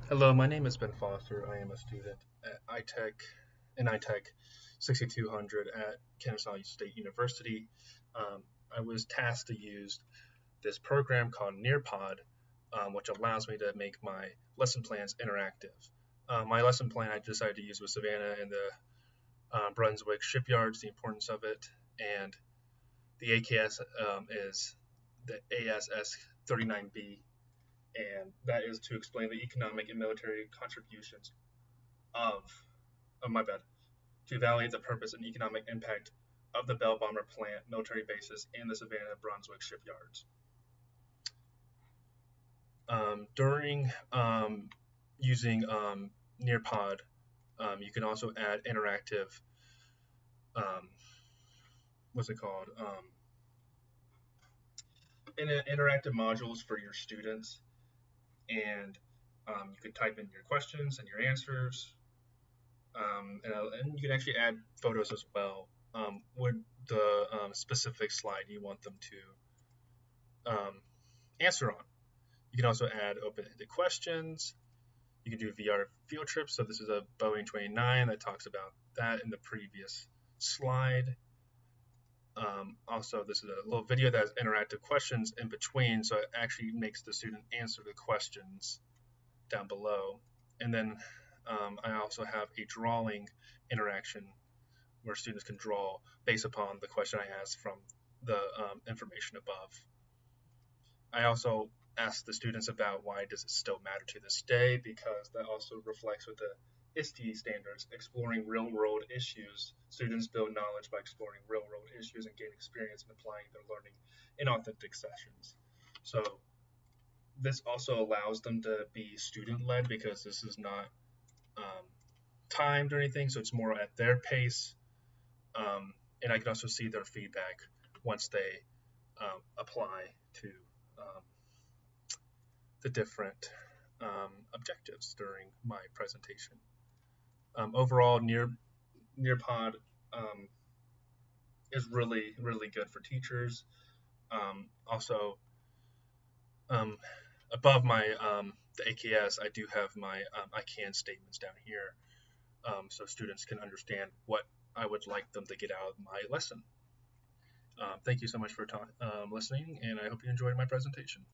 Hello, my name is Ben Foster. I am a student at iTech 6200 at Kennesaw State University. I was tasked to use this program called Nearpod, which allows me to make my lesson plans interactive. My lesson plan I decided to use was Savannah and the Brunswick shipyards, the importance of it, and the AKS is the ASS 39B, and that is to explain the economic and military contributions of, my bad, to evaluate the purpose and economic impact of the Bell Bomber plant, military bases, and the Savannah Brunswick shipyards. During using Nearpod, you can also add interactive, um, what's it called? Interactive modules for your students, and you could type in your questions and your answers, and you can actually add photos as well. With the specific slide you want them to answer on. You can also add open-ended questions. You can do VR field trips. So this is a Boeing 29 that talks about that in the previous slide. Also, this is a little video that has interactive questions in between, so it actually makes the student answer the questions down below. And then I also have a drawing interaction where students can draw based upon the question I asked from the information above. I also asked the students about why does it still matter to this day, because that also reflects with the ISTE standards, exploring real-world issues. Students build knowledge by exploring real-world issues and gain experience in applying their learning in authentic sessions. So this also allows them to be student-led because this is not um, timed or anything, so it's more at their pace. And I can also see their feedback once they apply to um, the different objectives during my presentation. Overall, Nearpod is really good for teachers. Also, um, above my the AKS, I do have my I can statements down here, so students can understand what I would like them to get out of my lesson. Thank you so much for listening, and I hope you enjoyed my presentation.